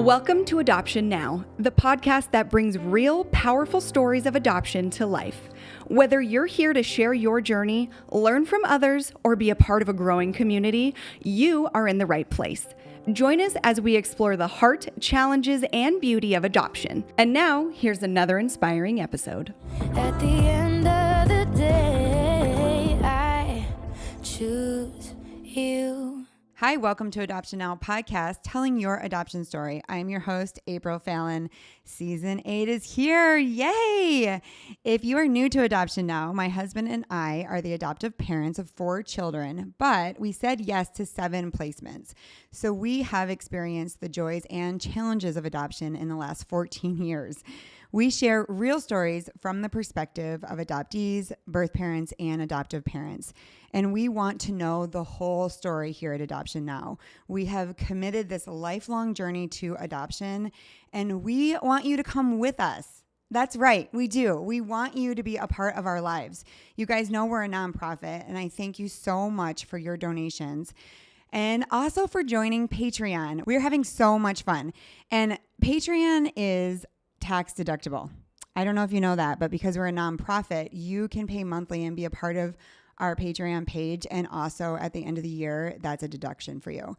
Welcome to Adoption Now, the podcast that brings real, powerful stories of adoption to life. Whether you're here to share your journey, learn from others, or be a part of a growing community, you are in the right place. Join us as we explore the heart, challenges, and beauty of adoption. And now, here's another inspiring episode. At the end of the day, I choose you. Hi, welcome to Adoption Now podcast, telling your adoption story. I'm your host, April Fallon. Season 8 is here. Yay! If you are new to Adoption Now, my husband and I are the adoptive parents of 4 children, but we said yes to 7 placements. So we have experienced the joys and challenges of adoption in the last 14 years. We share real stories from the perspective of adoptees, birth parents, and adoptive parents. And we want to know the whole story here at Adoption Now. We have committed this lifelong journey to adoption, and we want you to come with us. That's right, we do. We want you to be a part of our lives. You guys know we're a nonprofit, and I thank you so much for your donations. And also for joining Patreon. We're having so much fun. And Patreon is tax deductible. I don't know if you know that, but because we're a nonprofit, you can pay monthly and be a part of our Patreon page. And also at the end of the year, that's a deduction for you.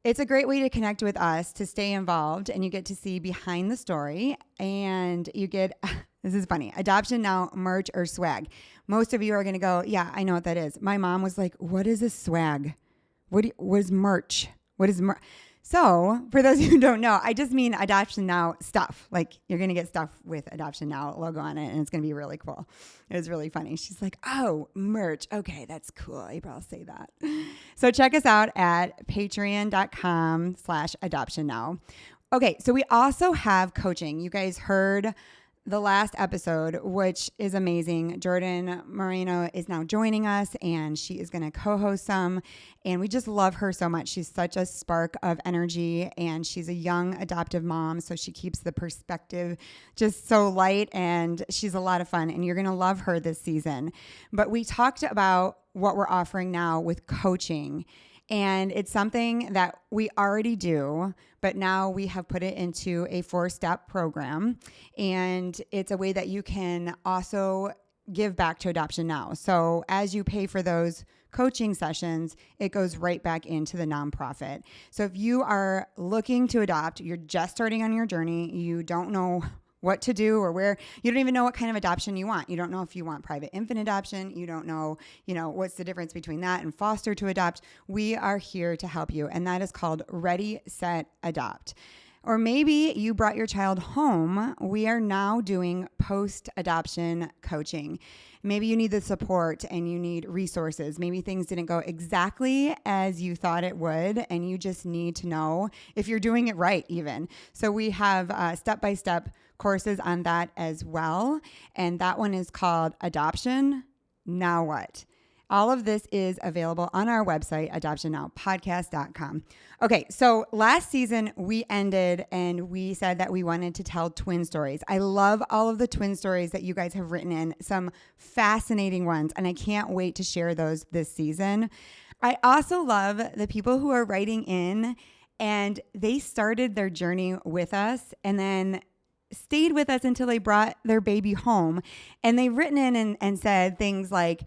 It's a great way to connect with us, to stay involved, and you get to see behind the story. And you get, this is funny, Adoption Now merch or swag. Most of you are going to go, yeah, I know what that is. My mom was like, what is a swag? What is merch? What is merch? So for those who don't know, I just mean Adoption Now stuff. Like you're going to get stuff with Adoption Now logo on it, and it's going to be really cool. It was really funny. She's like, oh, merch. Okay, that's cool. April, I'll say that. So check us out at patreon.com/adoptionnow. Okay, so we also have coaching. You guys heard the last episode, which is amazing. Jordan Moreno is now joining us, and she is going to co-host some, and we just love her so much. She's such a spark of energy, and she's a young adoptive mom, so she keeps the perspective just so light, and she's a lot of fun, and you're going to love her this season. But we talked about what we're offering now with coaching, and it's something that we already do, but now we have put it into a 4-step program. And it's a way that you can also give back to Adoption Now. So as you pay for those coaching sessions, it goes right back into the nonprofit. So if you are looking to adopt, you're just starting on your journey, you don't know what to do or where, you don't even know what kind of adoption you want. You don't know if you want private infant adoption. You don't know, what's the difference between that and foster to adopt. We are here to help you. And that is called Ready, Set, Adopt. Or maybe you brought your child home. We are now doing post-adoption coaching. Maybe you need the support and you need resources. Maybe things didn't go exactly as you thought it would, and you just need to know if you're doing it right even. So we have step-by-step courses on that as well. And that one is called Adoption Now What? All of this is available on our website, adoptionnowpodcast.com. Okay, so last season we ended and we said that we wanted to tell twin stories. I love all of the twin stories that you guys have written in, some fascinating ones, and I can't wait to share those this season. I also love the people who are writing in and they started their journey with us and then stayed with us until they brought their baby home. And they've written in and said things like,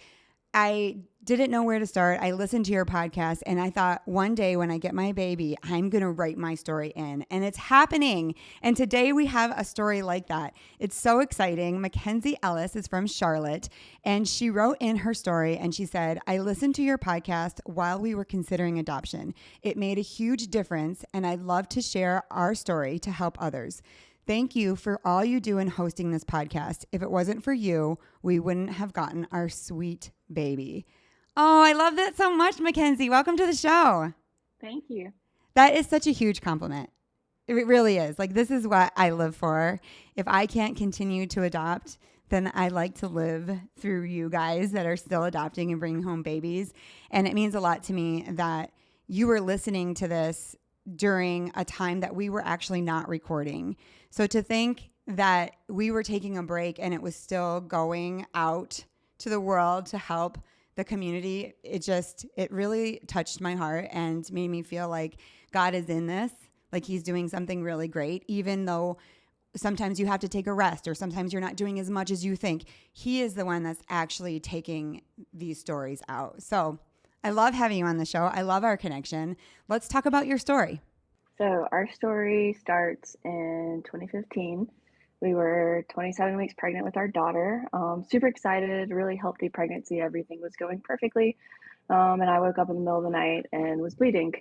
I didn't know where to start. I listened to your podcast and I thought one day when I get my baby, I'm going to write my story in. And it's happening. And today we have a story like that. It's so exciting. McKenzie Ellis is from Charlotte and she wrote in her story and she said, I listened to your podcast while we were considering adoption. It made a huge difference and I'd love to share our story to help others. Thank you for all you do in hosting this podcast. If it wasn't for you, we wouldn't have gotten our sweet baby. Oh, I love that so much, McKenzie. Welcome to the show. Thank you. That is such a huge compliment. It really is. Like, this is what I live for. If I can't continue to adopt, then I like to live through you guys that are still adopting and bringing home babies. And it means a lot to me that you were listening to this during a time that we were actually not recording. So to think that we were taking a break and it was still going out to the world to help the community, it really touched my heart and made me feel like God is in this. like he's doing something really great, even though sometimes you have to take a rest or sometimes you're not doing as much as you think. He is the one that's actually taking these stories out. So I love having you on the show. I love our connection. Let's talk about your story. So our story starts in 2015. We were 27 weeks pregnant with our daughter. Super excited, really healthy pregnancy. Everything was going perfectly. And I woke up in the middle of the night and was bleeding.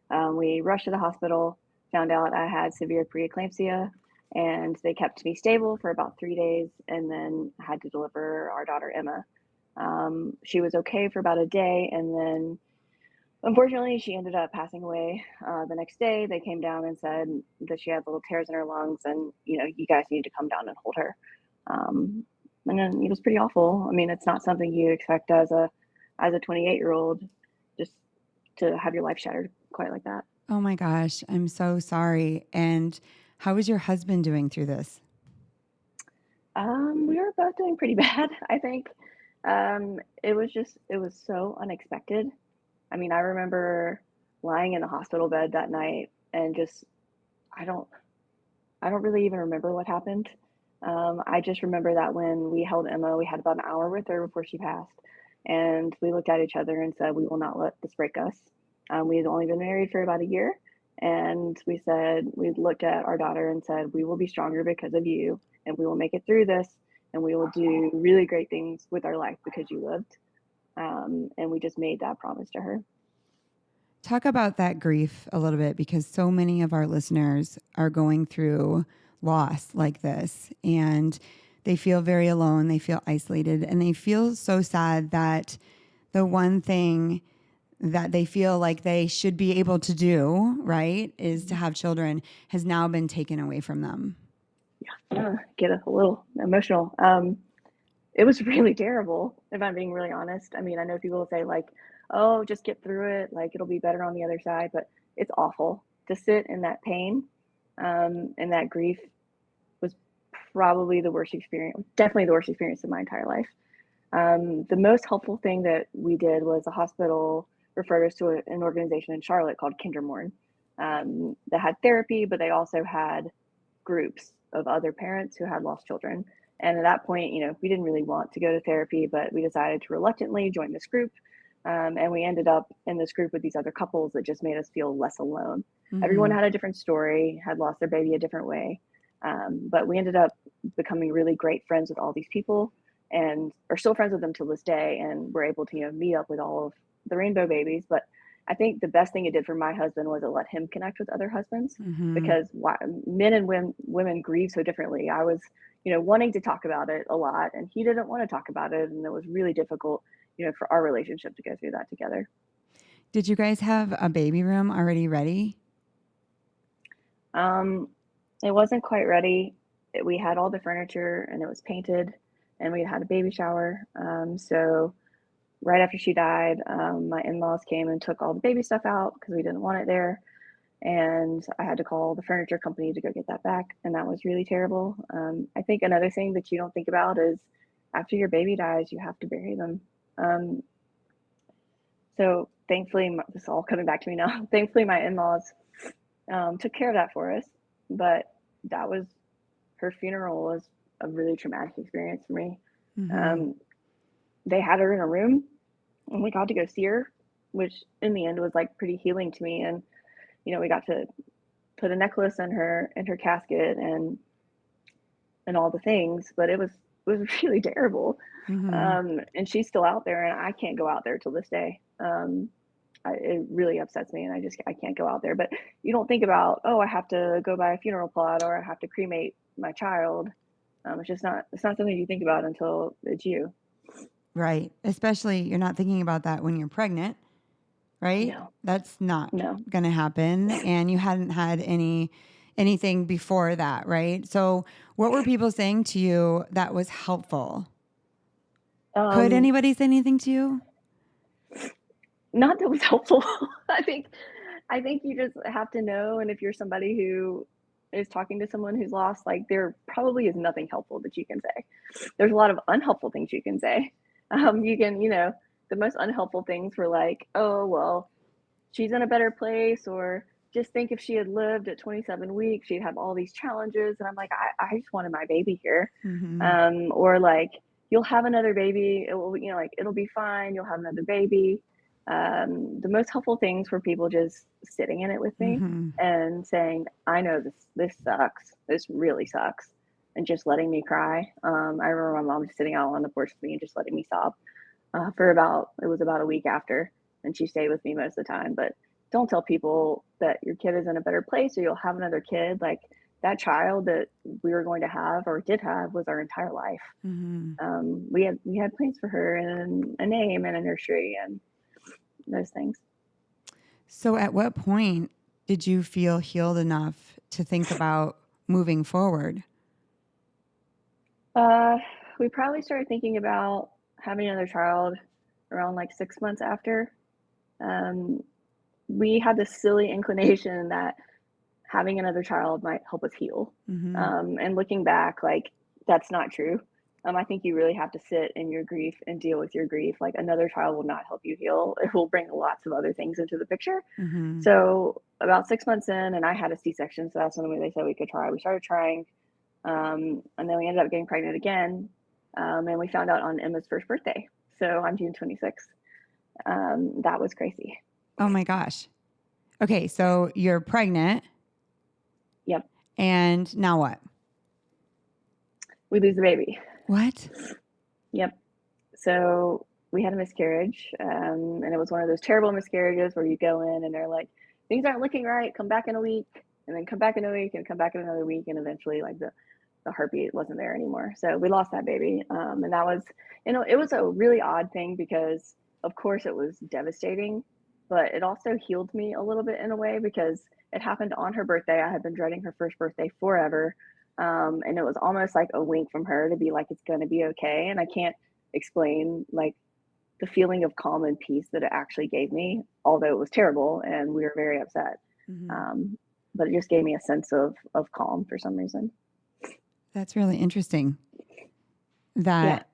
We rushed to the hospital, found out I had severe preeclampsia, and they kept me stable for about 3 days, and then I had to deliver our daughter, Emma. She was okay for about a day, and then unfortunately, she ended up passing away the next day. They came down and said that she had little tears in her lungs, and you guys need to come down and hold her. And then it was pretty awful. I mean, it's not something you expect as a 28-year-old, just to have your life shattered quite like that. Oh my gosh, I'm so sorry. And how is your husband doing through this? We were both doing pretty bad, I think. It was so unexpected. I mean, I remember lying in the hospital bed that night and just, I don't really even remember what happened. I just remember that when we held Emma, we had about an hour with her before she passed. And we looked at each other and said, we will not let this break us. We had only been married for about a year. And we looked at our daughter and said, we will be stronger because of you. And we will make it through this. And we will do really great things with our life because you lived. And we just made that promise to her. Talk about that grief a little bit, because so many of our listeners are going through loss like this, and they feel very alone, they feel isolated, and they feel so sad that the one thing that they feel like they should be able to do, right, is to have children, has now been taken away from them. Yeah, get a little emotional. It was really terrible, if I'm being really honest. I mean, I know people will say like, oh, just get through it, like it'll be better on the other side, but it's awful to sit in that pain. And that grief was probably the worst experience, definitely the worst experience of my entire life. The most helpful thing that we did was the hospital referred us to an organization in Charlotte called Kindermorn, that had therapy, but they also had groups of other parents who had lost children. And at that point, we didn't really want to go to therapy, but we decided to reluctantly join this group. And we ended up in this group with these other couples that just made us feel less alone. Mm-hmm. Everyone had a different story, had lost their baby a different way. But we ended up becoming really great friends with all these people and are still friends with them to this day. And we're able to, meet up with all of the rainbow babies. But I think the best thing it did for my husband was it let him connect with other husbands, mm-hmm. because men and women grieve so differently. I was, wanting to talk about it a lot, and he didn't want to talk about it. And it was really difficult, for our relationship to go through that together. Did you guys have a baby room already ready? It wasn't quite ready. We had all the furniture and it was painted, and we had a baby shower. So right after she died, my in-laws came and took all the baby stuff out because we didn't want it there. And I had to call the furniture company to go get that back. And that was really terrible. I think another thing that you don't think about is after your baby dies, you have to bury them. So thankfully, this is all coming back to me now. Thankfully, my in-laws took care of that for us. But her funeral was a really traumatic experience for me. Mm-hmm. They had her in a room, and we got to go see her, which in the end was like pretty healing to me. And we got to put a necklace in her casket and all the things, but it was really terrible. Mm-hmm. And she's still out there, and I can't go out there till this day. It really upsets me, and I can't go out there. But you don't think about, I have to go buy a funeral plot or I have to cremate my child. It's not something you think about until it's you. Right. Especially you're not thinking about that when you're pregnant, right? No. That's not going to happen. And you hadn't had anything before that, right? So what were people saying to you that was helpful? Could anybody say anything to you? Not that was helpful. I think you just have to know. And if you're somebody who is talking to someone who's lost, like, there probably is nothing helpful that you can say. There's a lot of unhelpful things you can say. You can, the most unhelpful things were like, oh, well, she's in a better place, or just think if she had lived at 27 weeks, she'd have all these challenges. And I'm like, I just wanted my baby here. Or like, you'll have another baby. It will, you know, like it'll be fine. You'll have another baby. The most helpful things were people just sitting in it with me and saying, I know this sucks. This really sucks. And just letting me cry. I remember my mom just sitting out on the porch with me and just letting me sob it was about a week after. And she stayed with me most of the time. But don't tell people that your kid is in a better place or you'll have another kid. Like that child that we were going to have or did have was our entire life. We had plans for her and a name and a nursery and those things. So at what point did you feel healed enough to think about moving forward? We probably started thinking about having another child around like 6 months after. We had this silly inclination that having another child might help us heal. And looking back, like that's not true. I think you really have to sit in your grief and deal with your grief. Like another child will not help you heal. It will bring lots of other things into the picture. So about 6 months in, and I had a C-section, so that's when they said we could try. We started trying, and then we ended up getting pregnant again, and we found out on Emma's first birthday. So on June 26th. That was crazy. Oh my gosh. Okay, so you're pregnant. Yep. And now what? We lose the baby. What? Yep. So we had a miscarriage, and it was one of those terrible miscarriages where you go in and they're like, things aren't looking right, come back in a week, and then come back in a week and come back in another week, and eventually like the heartbeat wasn't there anymore. So we lost that baby. And that was, you know, it was a really odd thing because of course it was devastating, but it also healed me a little bit in a way because it happened on her birthday. I had been dreading her first birthday forever. And it was almost like a wink from her to be like, it's going to be okay. And I can't explain like the feeling of calm and peace that it actually gave me, although it was terrible and we were very upset. But it just gave me a sense of calm for some reason. That's really interesting. That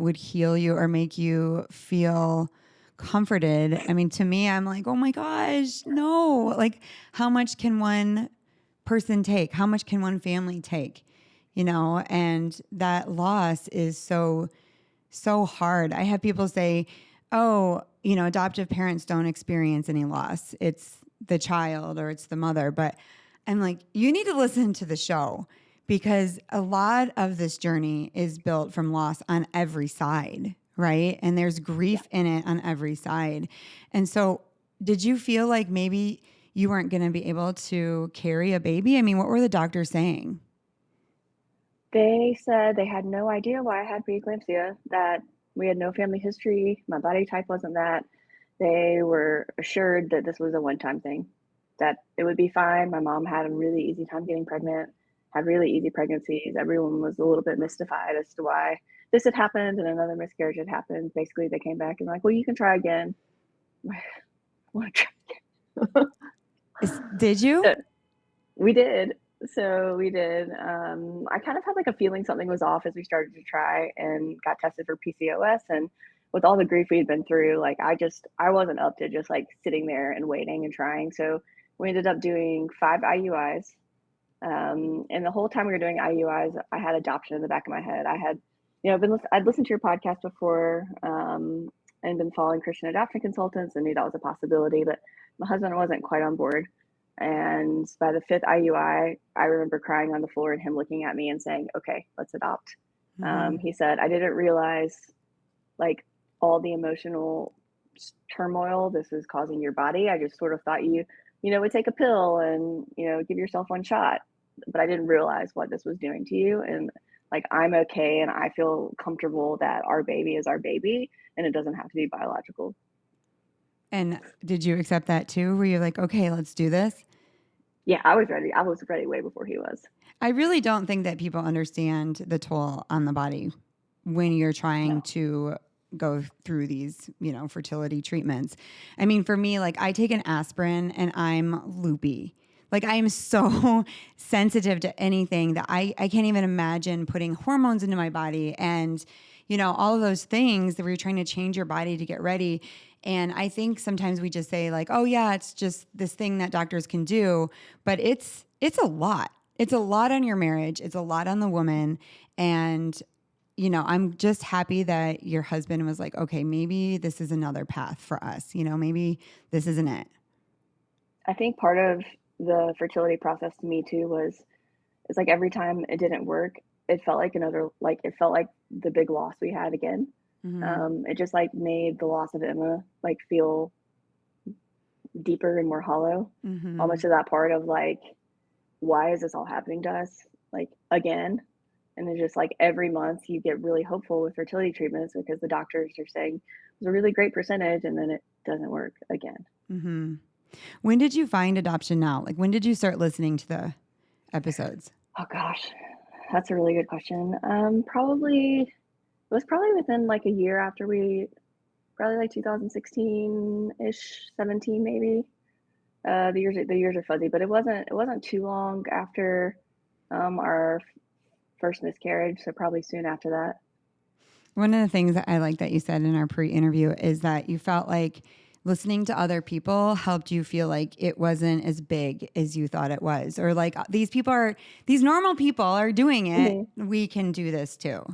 would heal you or make you feel comforted. I mean, to me, I'm like, oh my gosh, no. Like, how much can one person take? How much can one family take? You know, and that loss is so hard. I have people say, oh, you know, adoptive parents don't experience any loss. It's the child or it's the mother. But I'm like, you need to listen to the show because a lot of this journey is built from loss on every side, right? And there's grief in it on every side. And so did you feel like maybe you weren't going to be able to carry a baby? I mean, what were the doctors saying? They said they had no idea why I had preeclampsia, that we had no family history. My body type wasn't that. They were assured that this was a one-time thing, that it would be fine. My mom had a really easy time getting pregnant, had really easy pregnancies. Everyone was a little bit mystified as to why this had happened and another miscarriage had happened. Basically, they came back and were like, well, you can try again. I want to try again. Did you? We did. So we did. I kind of had like a feeling something was off as we started to try and got tested for PCOS. And with all the grief we'd been through, like I wasn't up to just like sitting there and waiting and trying. So we ended up doing 5 IUIs. And the whole time we were doing IUIs, I had adoption in the back of my head. I had, you know, I'd listened to your podcast before and been following Christian adoption consultants and knew that was a possibility, but my husband wasn't quite on board. And by the 5th IUI, I remember crying on the floor and him looking at me and saying, okay, let's adopt. He said, I didn't realize like all the emotional turmoil this is causing your body. I just sort of thought you would take a pill and, you know, give yourself one shot, but I didn't realize what this was doing to you. And like, I'm okay. And I feel comfortable that our baby is our baby and it doesn't have to be biological. And did you accept that too? Were you like, okay, let's do this? Yeah, I was ready. I was ready way before he was. I really don't think that people understand the toll on the body when you're trying to go through these, you know, fertility treatments. I mean, for me, like I take an aspirin and I'm loopy. Like I am so sensitive to anything that I can't even imagine putting hormones into my body and, all of those things that we're trying to change your body to get ready. And I think sometimes we just say like, oh yeah, it's just this thing that doctors can do, but it's a lot. It's a lot on your marriage. It's a lot on the woman. And, I'm just happy that your husband was like, okay, maybe this is another path for us. Maybe this isn't it. I think part of the fertility process to me too it's like every time it didn't work, it felt like it felt like the big loss we had again. It just like made the loss of Emma like feel deeper and more hollow, almost to that part of like, why is this all happening to us like again? And then just like every month you get really hopeful with fertility treatments because the doctors are saying it's a really great percentage, and then it doesn't work again. Mm-hmm. When did you find adoption now? Like, when did you start listening to the episodes? Oh gosh, that's a really good question. It was probably within like a year after probably like 2016-ish, 17 maybe. The years are fuzzy, but it wasn't too long after our first miscarriage, so probably soon after that. One of the things that I like that you said in our pre-interview is that you felt like listening to other people helped you feel like it wasn't as big as you thought it was, or like these normal people are doing it. We can do this too.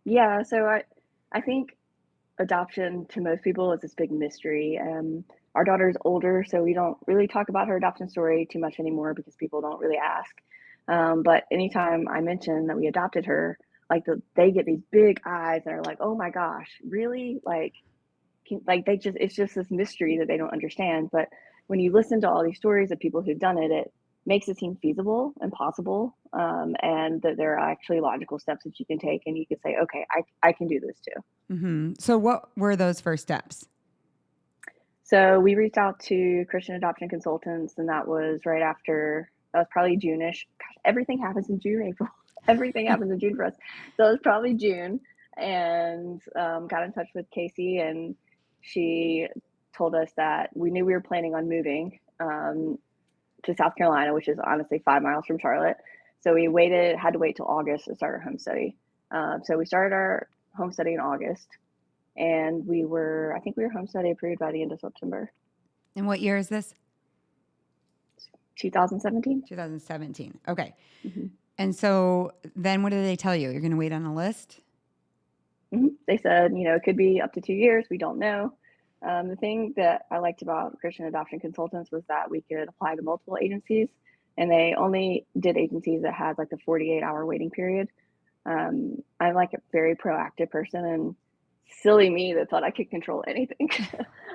Yeah, so I think adoption to most people is this big mystery. Our daughter's older, so we don't really talk about her adoption story too much anymore because people don't really ask. But anytime I mention that we adopted her, like they get these big eyes and are like, "Oh my gosh, really?" Like it's just this mystery that they don't understand. But when you listen to all these stories of people who've done it, it makes it seem feasible and possible, and that there are actually logical steps that you can take, and you can say, "Okay, I can do this too." Mm-hmm. So what were those first steps? So we reached out to Christian adoption consultants, and that was probably June-ish. Gosh, everything happens in June, April. Everything happens in June for us. So it was probably June, and got in touch with Casey, and she told us that we knew we were planning on moving to South Carolina, which is honestly 5 miles from Charlotte. So we had to wait till August to start our home study. So we started our home study in August, and I think we were home study approved by the end of September. And what year is this? 2017. 2017. Okay. Mm-hmm. And so then what did they tell you? You're going to wait on a list? Mm-hmm. They said, it could be up to 2 years. We don't know. The thing that I liked about Christian adoption consultants was that we could apply to multiple agencies, and they only did agencies that had like the 48-hour waiting period. I'm like a very proactive person, and silly me that thought I could control anything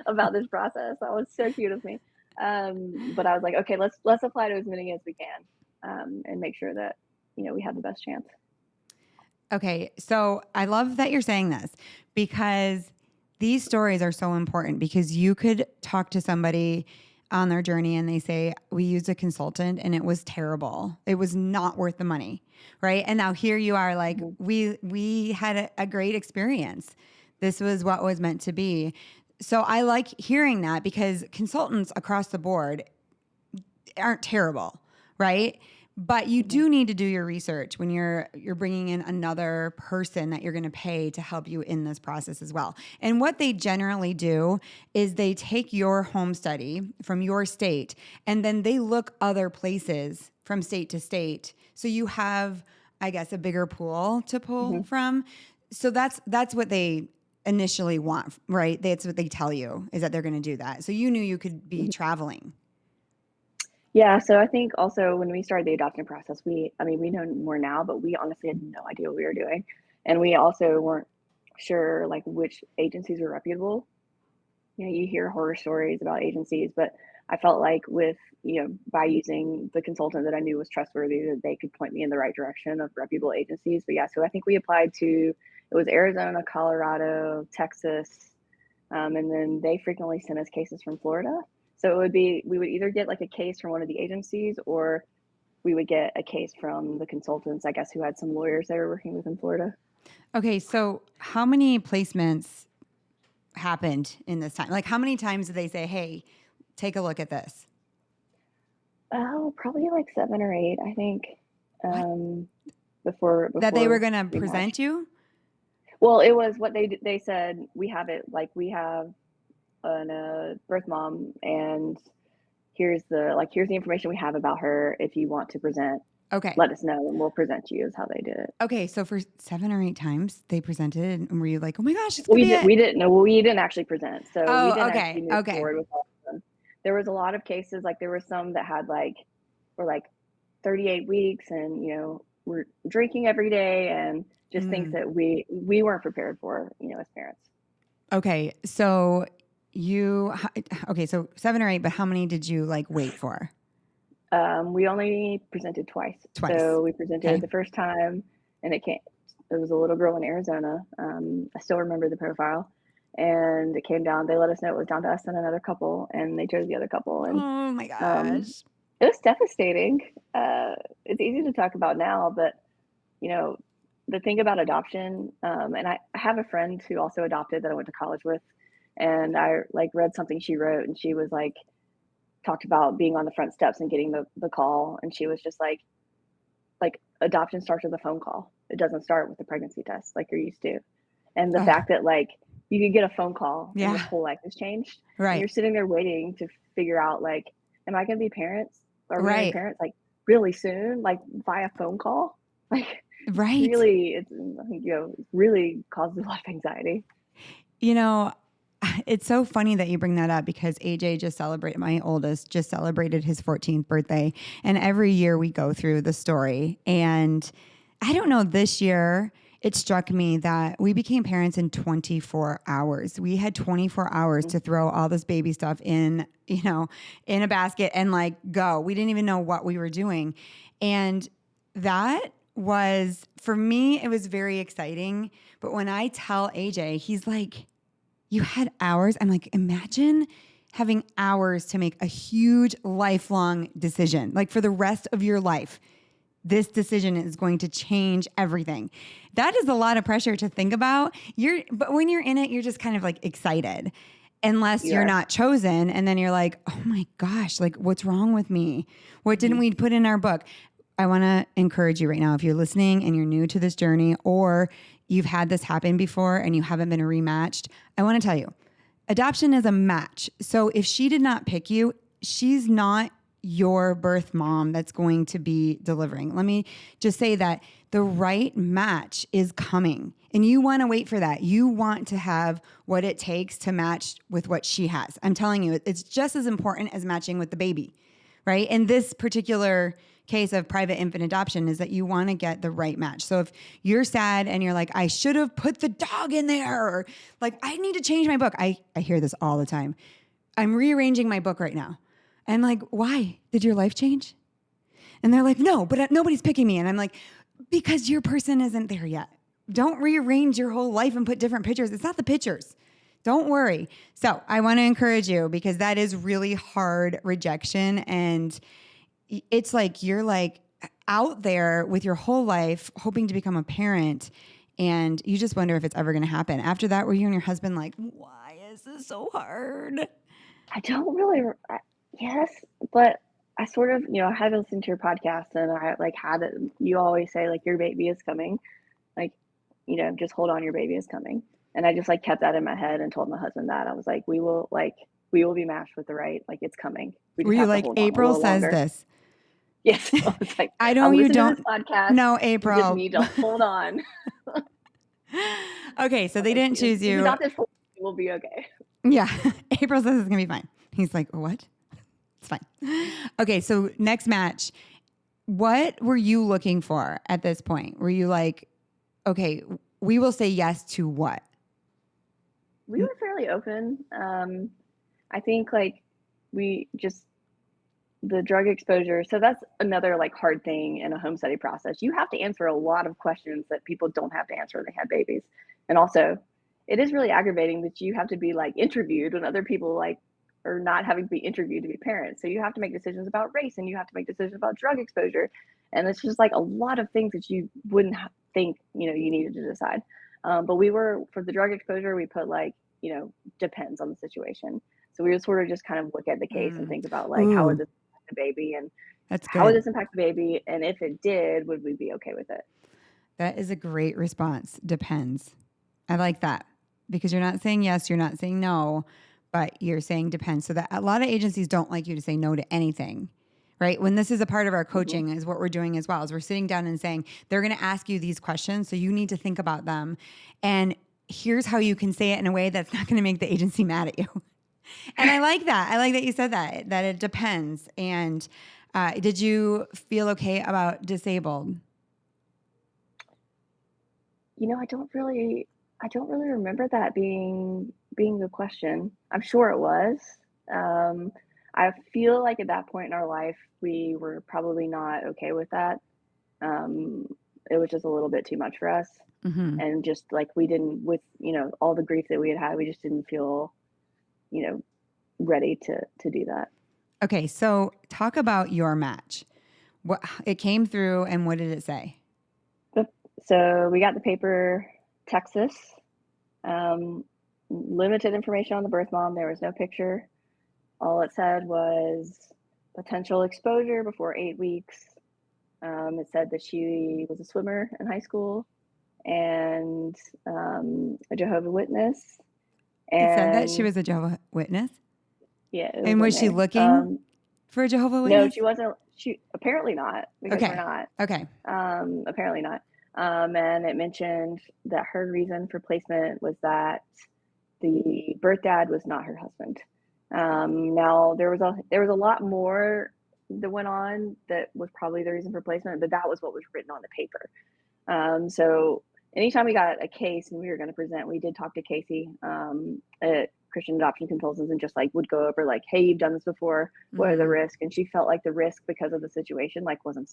about this process. That was so cute of me. But I was like, okay, let's apply to as many as we can, and make sure that we have the best chance. Okay, so I love that you're saying this, because these stories are so important, because you could talk to somebody on their journey and they say, we used a consultant and it was terrible. It was not worth the money, right? And now here you are like, we had a great experience. This was what was meant to be. So I like hearing that, because consultants across the board aren't terrible, right? But you do need to do your research when you're bringing in another person that you're going to pay to help you in this process as well. And what they generally do is they take your home study from your state, and then they look other places from state to state. So you have, I guess, a bigger pool to pull from. So that's what they initially want, right? That's what they tell you, is that they're going to do that. So you knew you could be traveling. Yeah, so I think also when we started the adoption process, we know more now, but we honestly had no idea what we were doing. And we also weren't sure like which agencies were reputable. You hear horror stories about agencies, but I felt like by using the consultant that I knew was trustworthy, that they could point me in the right direction of reputable agencies. But yeah, so I think we applied to, it was Arizona, Colorado, Texas, and then they frequently sent us cases from Florida. So we would either get like a case from one of the agencies, or we would get a case from the consultants, I guess, who had some lawyers they were working with in Florida. Okay, so how many placements happened in this time? Like, how many times did they say, hey, take a look at this? Oh, probably like 7 or 8, I think. Before that they were going to present you? Well, it was what they said, we have a birth mom, and here's the information we have about her. If you want to present, Okay. let us know and we'll present to you, is how they did it. Okay. So for 7 or 8 times they presented, and were you like, oh my gosh, it's We going to be we didn't know. We didn't actually present, so we Oh, didn't okay. actually move Okay. forward with all of them. There was a lot of cases, like there were some that were like 38 weeks, and we're drinking every day, and just things that we weren't prepared for, as parents. Okay. So so 7 or 8, but how many did you wait for? We only presented twice. Twice. So we presented Okay. the first time, and it was a little girl in Arizona. I still remember the profile, and it came down. They let us know it was down to us and another couple, and they chose the other couple. And Oh my gosh. it was devastating. It's easy to talk about now, but the thing about adoption, and I have a friend who also adopted that I went to college with, and I read something she wrote, and she was talked about being on the front steps and getting the call, and she was just like adoption starts with a phone call. It doesn't start with the pregnancy test like you're used to. And the fact that you could get a phone call and your whole life has changed. Right. And you're sitting there waiting to figure out am I going to be parents? Are we going to be Right. parents really soon, via phone call? Right. Really, it really causes a lot of anxiety. It's so funny that you bring that up, because AJ my oldest just celebrated his 14th birthday. And every year we go through the story. And I don't know, this year it struck me that we became parents in 24 hours. We had 24 hours to throw all this baby stuff in a basket and go. We didn't even know what we were doing. And that was, for me, it was very exciting. But when I tell AJ, he's like, you had hours? I'm like, imagine having hours to make a huge lifelong decision. For the rest of your life, this decision is going to change everything. That is a lot of pressure to think about. But when you're in it, you're just kind of excited, unless you're not chosen. And then you're like, oh my gosh, what's wrong with me? What didn't we put in our book? I want to encourage you right now, if you're listening and you're new to this journey, or you've had this happen before and you haven't been rematched, I want to tell you, adoption is a match. So if she did not pick you, she's not your birth mom that's going to be delivering. Let me just say that the right match is coming, and you want to wait for that. You want to have what it takes to match with what she has. I'm telling you, it's just as important as matching with the baby, right? And this particular case of private infant adoption is that you want to get the right match. So if you're sad and you're like, I should have put the dog in there, or I need to change my book. I hear this all the time. I'm rearranging my book right now. And why? Did your life change? And they're like, no, but nobody's picking me. And I'm like, because your person isn't there yet. Don't rearrange your whole life and put different pictures. It's not the pictures. Don't worry. So I want to encourage you, because that is really hard rejection. And it's you're out there with your whole life hoping to become a parent, and you just wonder if it's ever going to happen. After that, were you and your husband why is this so hard? I don't really, yes, but I sort of, I had to listen to your podcast, and I had it. You always say your baby is coming, just hold on, your baby is coming. And I just kept that in my head and told my husband that. I was like, we will be matched with the right, it's coming. We just Were you have to like, hold on a April little says longer. this? Yes. I was I know I'll you listen to don't. this podcast. No, You April. just need to hold on. Okay, so they didn't choose you. Not this whole thing will be okay. Yeah. April says it's going to be fine. He's like, what? It's fine. Okay, so next match. What were you looking for at this point? Were you like, okay, we will say yes to what? We were fairly open. I think we just, the drug exposure. So that's another hard thing in a home study process. You have to answer a lot of questions that people don't have to answer when they have babies. And also, it is really aggravating that you have to be interviewed when other people are not having to be interviewed to be parents. So you have to make decisions about race, and you have to make decisions about drug exposure. And it's just a lot of things that you wouldn't think, you needed to decide. But we were, for the drug exposure, we put depends on the situation. So we would sort of just kind of look at the case and think about how would this impact the baby, and That's how would good. this impact the baby? And if it did, would we be okay with it? That is a great response. Depends. I like that because you're not saying yes, you're not saying no, but you're saying depends. So that a lot of agencies don't like you to say no to anything, right? When this is a part of our coaching is what we're doing as well, is we're sitting down and saying, they're going to ask you these questions. So you need to think about them. And here's how you can say it in a way that's not going to make the agency mad at you. And I like that. I like that you said that it depends. And did you feel okay about disabled? I don't really remember that being the question. I'm sure it was. I feel like at that point in our life, we were probably not okay with that. It was just a little bit too much for us. Mm-hmm. And just like we didn't, with, all the grief that we had, we just didn't feel, ready to do that. Okay, so talk about your match. What it came through, and what did it say? So we got the paper, Texas, limited information on the birth mom. There was no picture. All it said was potential exposure before 8 weeks. It said that she was a swimmer in high school and a Jehovah's Witness. And It said that she was a Jehovah's Witness? Yeah. And was she looking for a Jehovah's Witness? No, she wasn't. She apparently not, because we're not. Okay. Apparently not. And it mentioned that her reason for placement was that the birth dad was not her husband. Now there was a lot more that went on that was probably the reason for placement, but that was what was written on the paper. So anytime we got a case and we were going to present, we did talk to Casey at Christian Adoption Consultants and just like would go over like, hey, you've done this before. What are the risks? And she felt like the risk because of the situation like wasn't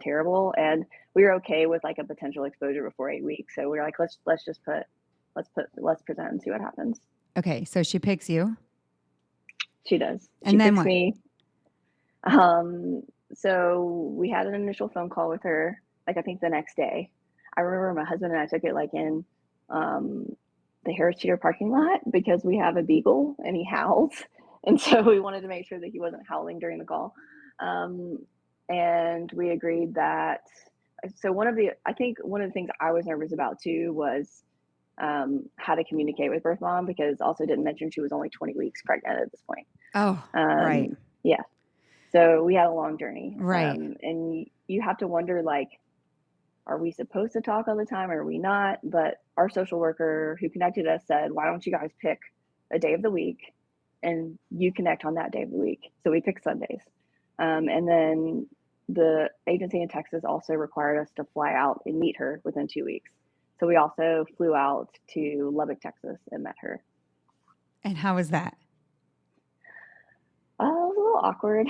terrible, and we were okay with like a potential exposure before 8 weeks. So we were like, let's present and see what happens. Okay, so she picks you. She does. And she then picks what? Me. So we had an initial phone call with her, like I think the next day. I remember my husband and I took it like in the Harris Teeter parking lot because we have a beagle and he howls. And so we wanted to make sure that he wasn't howling during the call. And we agreed that, so one of the things I was nervous about too was how to communicate with birth mom, because also didn't mention she was only 20 weeks pregnant at this point. Oh, right. Yeah. So we had a long journey. Right. And you have to wonder, like, are we supposed to talk all the time or are we not? But our social worker who connected us said, why don't you guys pick a day of the week and you connect on that day of the week? So we picked Sundays. And then the agency in Texas also required us to fly out and meet her within 2 weeks. So we also flew out to Lubbock, Texas and met her. And how was that? It was a little awkward,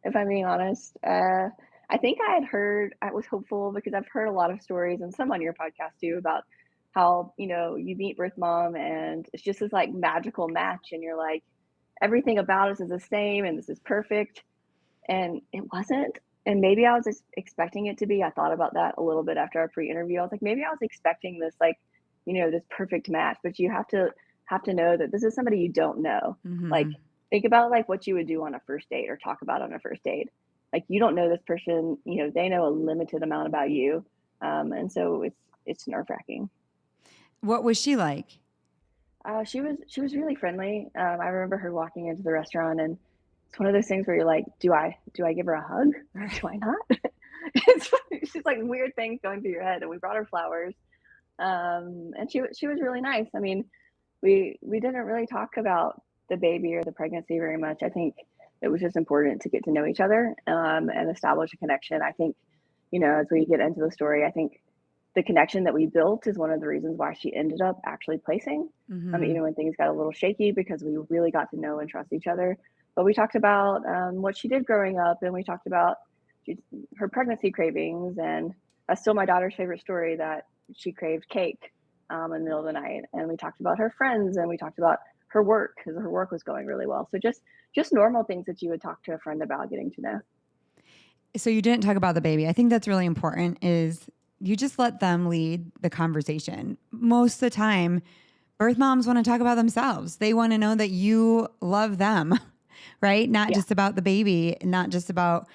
if I'm being honest. I think I was hopeful because I've heard a lot of stories, and some on your podcast too, about how, you meet birth mom and it's just this like magical match and you're like, everything about us is the same and this is perfect. And it wasn't. And maybe I was just expecting it to be. I thought about that a little bit after our pre-interview. I was like, maybe I was expecting this, like, this perfect match, but you have to know that this is somebody you don't know. Mm-hmm. Like, think about like what you would do on a first date or talk about on a first date. Like, you don't know this person, they know a limited amount about you. And so it's nerve-wracking. What was she like? She was really friendly. I remember her walking into the restaurant, and it's one of those things where you're like, do I give her a hug or do I not? It's just like weird things going through your head. And we brought her flowers. And she was really nice. I mean, we didn't really talk about the baby or the pregnancy very much. I think it was just important to get to know each other and establish a connection. I think, as we get into the story, I think the connection that we built is one of the reasons why she ended up actually placing. Mm-hmm. When things got a little shaky, because we really got to know and trust each other. But we talked about what she did growing up, and we talked about her pregnancy cravings. And that's still my daughter's favorite story, that she craved cake in the middle of the night. And we talked about her friends, and we talked about her work, because her work was going really well. So just normal things that you would talk to a friend about getting to know. So you didn't talk about the baby. I think that's really important, is you just let them lead the conversation. Most of the time, birth moms want to talk about themselves. They want to know that you love them, right? Not just about the baby, not just about,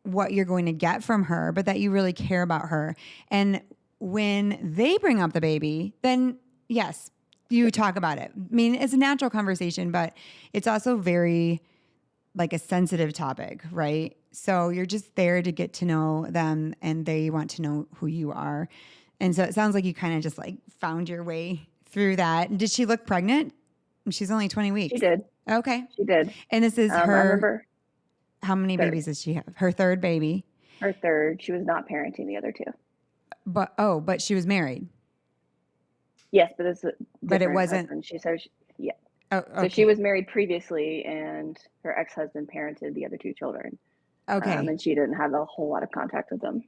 what you're going to get from her, but that you really care about her. And when they bring up the baby, then yes, you talk about it. I mean, it's a natural conversation, but it's also very like a sensitive topic, right? So you're just there to get to know them and they want to know who you are. And so it sounds like you kind of just like found your way through that. Did she look pregnant? She's only 20 weeks. She did. Okay. She did. And this is I her, remember how many third. babies does she have? Her third baby. Her third. She was not parenting the other two. But she was married. Yes, but it's But it wasn't. husband. She said, yeah. Oh, okay. So she was married previously, and her ex-husband parented the other two children. Okay. And she didn't have a whole lot of contact with them.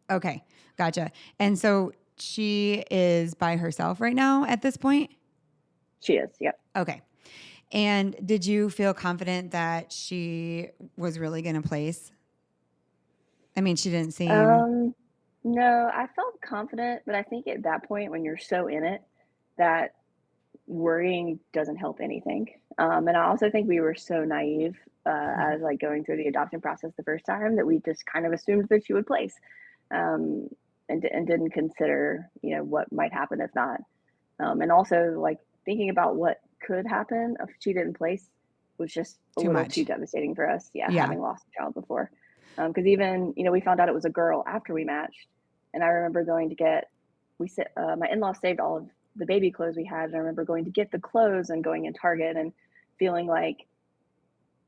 Okay. Gotcha. And so she is by herself right now at this point? She is, yep. Okay. And did you feel confident that she was really going to place? I mean, she didn't seem... No, I felt confident, but I think at that point when you're so in it, that worrying doesn't help anything. And I also think we were so naive as like going through the adoption process the first time that we just kind of assumed that she would place, and didn't consider, what might happen if not. And also like thinking about what could happen if she didn't place was just a little too devastating for us. Yeah. Having lost a child before. Because even, we found out it was a girl after we matched. And I remember going to get, my in-laws saved all of the baby clothes we had. And I remember going to get the clothes and going in Target and feeling like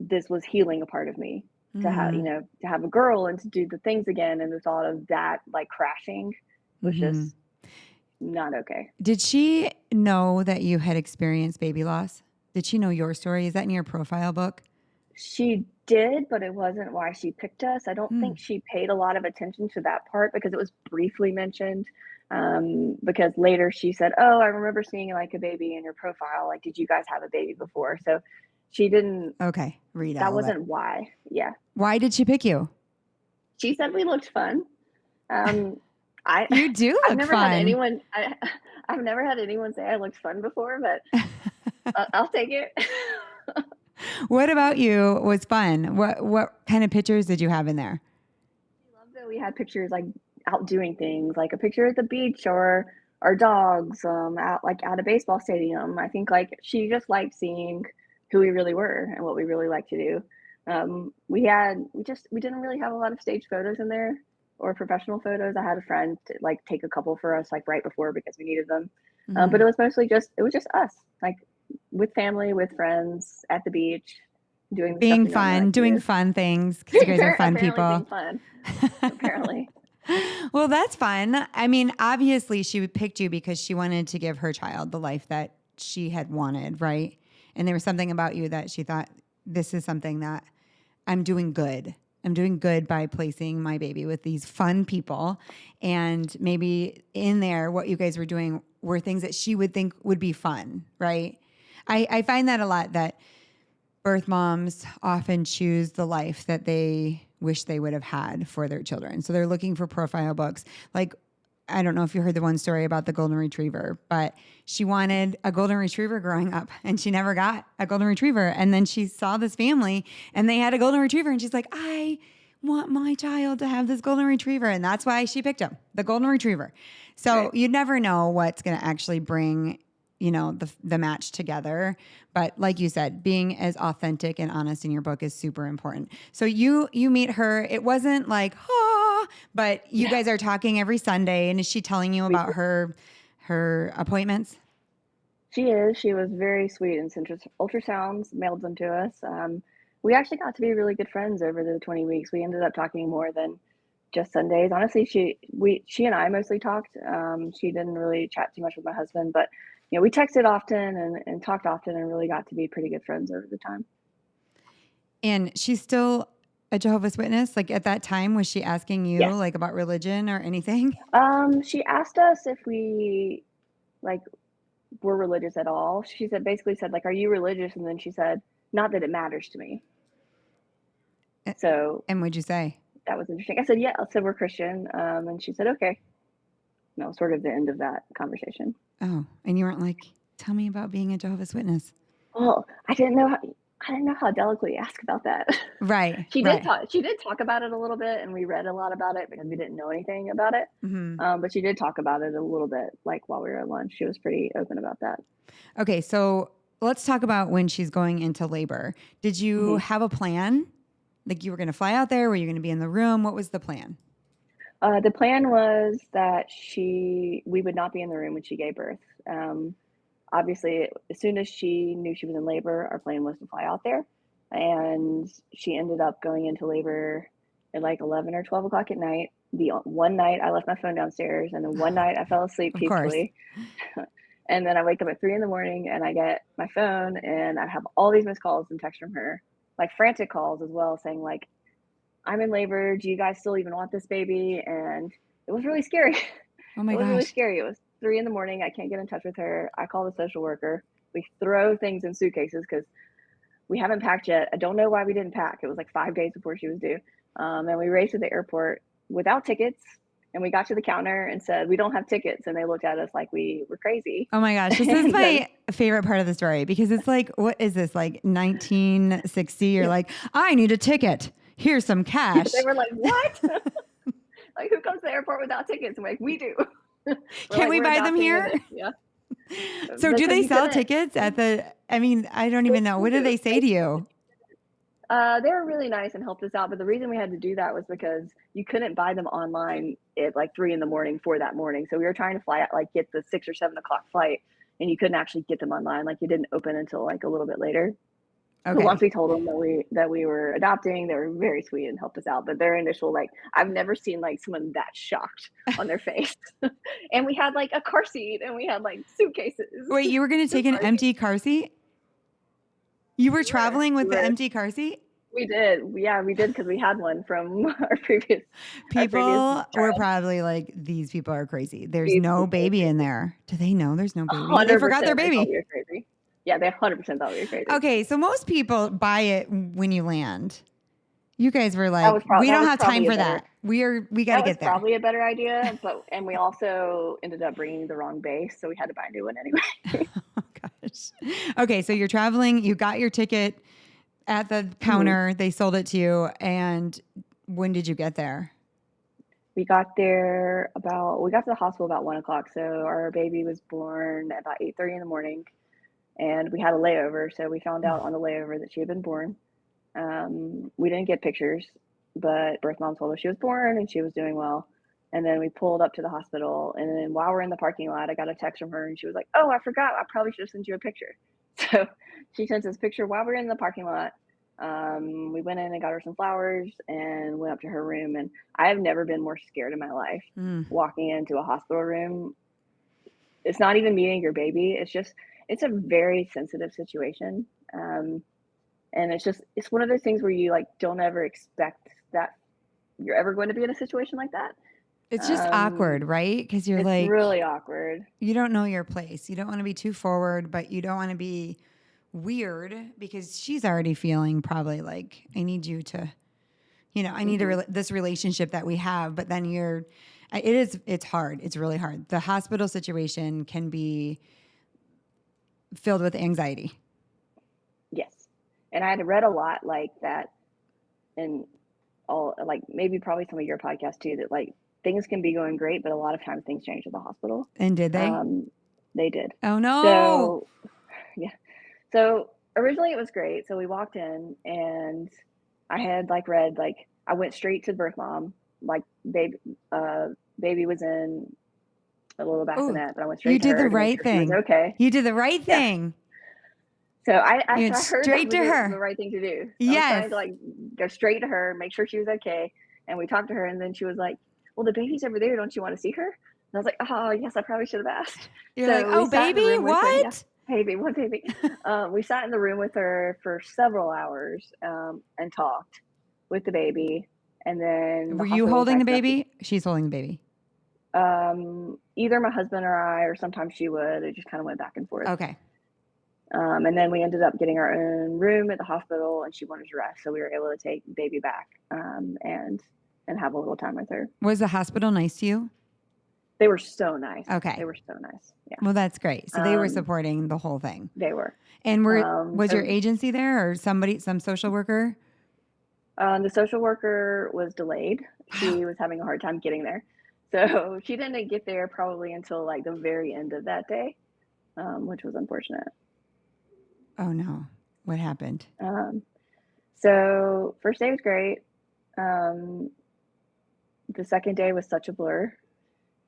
this was healing a part of me to have, to have a girl and to do the things again. And the thought of that like crashing was just not okay. Did she know that you had experienced baby loss? Did she know your story? Is that in your profile book? She did, but it wasn't why she picked us. I don't think she paid a lot of attention to that part because it was briefly mentioned. Because later she said, "Oh, I remember seeing like a baby in your profile. Like, did you guys have a baby before?" So she didn't. Okay, read out. That wasn't why. Yeah. Why did she pick you? She said we looked fun. You do look I've never fun. had anyone. I've never had anyone say I looked fun before, but I'll take it. What about you was fun? What kind of pictures did you have in there? I love that we had pictures like out doing things, like a picture at the beach or our dogs out at a baseball stadium. I think like she just liked seeing who we really were and what we really like to do. We didn't really have a lot of stage photos in there or professional photos. I had a friend to like take a couple for us like right before because we needed them. But it was mostly just us, like with family, with friends at the beach, doing fun things because you guys are fun people. Being fun, apparently. Well, that's fun. I mean, obviously she picked you because she wanted to give her child the life that she had wanted, right? And there was something about you that she thought, this is something that I'm doing good. I'm doing good by placing my baby with these fun people. And maybe in there, what you guys were doing were things that she would think would be fun, right? I find that a lot, that birth moms often choose the life that they wish they would have had for their children. So they're looking for profile books. Like, I don't know if you heard the one story about the golden retriever, but she wanted a golden retriever growing up and she never got a golden retriever. And then she saw this family and they had a golden retriever and she's like, I want my child to have this golden retriever. And that's why she picked him, the golden retriever. So right. You never know what's going to actually bring, the match together. But like you said, being as authentic and honest in your book is super important. So you meet her. It wasn't like, but you guys are talking every Sunday. And is she telling you about her appointments? She is. She was very sweet and sent us ultrasounds, mailed them to us. We actually got to be really good friends over the 20 weeks. We ended up talking more than just Sundays. Honestly, she and I mostly talked. She didn't really chat too much with my husband, but we texted often and talked often and really got to be pretty good friends over the time. And she's still a Jehovah's Witness? Like at that time, was she asking you Yes. about religion or anything? She asked us if we were religious at all. She basically said, are you religious? And then she said, not that it matters to me. So. And what'd you say? That was interesting. I said, yeah. I said, we're Christian. And she said, okay. And that was sort of the end of that conversation. Oh, and you weren't like, tell me about being a Jehovah's Witness. Well, I didn't know I don't know how delicately you ask about that. Right. She did Right. talk she did talk about it a little bit, and we read a lot about it because we didn't know anything about it. Hmm. But she did talk about it a little bit, like, while we were at lunch. She was pretty open about that. Okay. So let's talk about when she's going into labor. Did you Mhm. have a plan? Like you were going to fly out there? Were you going to be in the room? What was the plan? The plan was that we would not be in the room when she gave birth. Obviously, as soon as she knew she was in labor, our plan was to fly out there, and she ended up going into labor at like 11 or 12 o'clock at night. The one night I left my phone downstairs, and then one night I fell asleep Of course. peacefully. And then I wake up at 3 in the morning and I get my phone and I have all these missed calls and texts from her, like frantic calls as well, saying like, I'm in labor. Do you guys still even want this baby? And it was really scary. Oh It my was really gosh. scary. It was 3 in the morning. I can't get in touch with her. I call the social worker. We throw things in suitcases because we haven't packed yet. I don't know why we didn't pack. It was like 5 days before she was due. And we raced to the airport without tickets. And we got to the counter and said, we don't have tickets. And they looked at us like we were crazy. Oh my gosh. This is And then, my favorite part of the story because it's like, what is this? Like 1960? You're yeah, like, I need a ticket. Here's some cash. they were like, what? Like, who comes to the airport without tickets? I'm like, we do. We're Can like, we we're buy them adopting here? Yeah. So do Because they you sell couldn't, tickets at the, I mean, I don't they even know. still What do do. they say to you? They were really nice and helped us out, but the reason we had to do that was because you couldn't buy them online at like 3 in the morning for that morning. So we were trying to fly out, like get the 6 or 7 o'clock flight, and you couldn't actually get them online. Like it didn't open until like a little bit later. But once Okay. we told them that we were adopting, they were very sweet and helped us out. But their initial, like, I've never seen like someone that shocked on their face. And we had like a car seat and we had like suitcases. Wait, you were going to It was take an crazy. empty car seat? You were We were. traveling We with the were. empty car seat? We did. Yeah, we did because we had one from our previous People were child. probably like, these people are crazy. There's These no people are baby in crazy. there. Do they know there's no baby? They forgot their 100% they thought we baby. were crazy. Yeah, they 100% thought we were crazy. Okay. So most people buy it when you land. You guys were like, we That don't was have time probably a for better that. We got to that was get there. probably a better idea, and we also ended up bringing the wrong base, so we had to buy a new one anyway. Oh gosh. Okay. So you're traveling, you got your ticket at the Mhm. counter, they sold it to you. And when did you get there? We got to the hospital about 1 o'clock. So our baby was born at about 8:30 in the morning, and we had a layover. So we found out on the layover that she had been born. We didn't get pictures, but birth mom told us she was born and she was doing well. And then we pulled up to the hospital, and then while we're in the parking lot, I got a text from her, and she was like, "Oh, I forgot. I probably should have sent you a picture." So she sent us a picture while we were in the parking lot. We went in and got her some flowers and went up to her room. And I have never been more scared in my life Mm. walking into a hospital room. It's not even meeting your baby. It's a very sensitive situation. And it's one of those things where you like don't ever expect that you're ever going to be in a situation like that. It's just awkward, right? Because you're It's like, really awkward. you don't know your place. You don't want to be too forward, but you don't want to be weird because she's already feeling probably like, I need you to, I need this relationship that we have. But then it's hard. It's really hard. The hospital situation can be filled with anxiety. Yes. And I had read a lot like that, and all like maybe probably some of your podcasts too, that like things can be going great, but a lot of times things change at the hospital. And did they? They did. Oh no. So yeah. So originally it was great. So we walked in and I had like read like I went straight to birth mom. Like baby was in a little Ooh, bassinet, but I went you straight to did the her to make right sure she was thing. okay. You did the right Yeah. thing. So I You went heard that straight was to the her. right thing to do. I was Yes. trying to like go straight to her, make sure she was okay. And we talked to her, and then she was like, "Well, the baby's over there. Don't you want to see her?" And I was like, "Oh, yes, I probably should have asked." You're like, So we oh, sat in the baby, room with her. Yeah, what? baby, what baby? We sat in the room with her for several hours and talked with the baby. And then the Were you hospital holding the texted us. baby? She's holding the baby. Either my husband or I, or sometimes she would. It just kind of went back and forth. Okay. And then we ended up getting our own room at the hospital, and she wanted to rest, so we were able to take baby back and have a little time with her. Was the hospital nice to you? They were so nice. Okay. They were so nice. Yeah. Well, that's great. So they were Um, supporting the whole thing. they were. And was your So agency there or some social worker? the social worker was delayed. She was having a hard time getting there. So she didn't get there probably until like the very end of that day, which was unfortunate. Oh no. What happened? So first day was great. The second day was such a blur.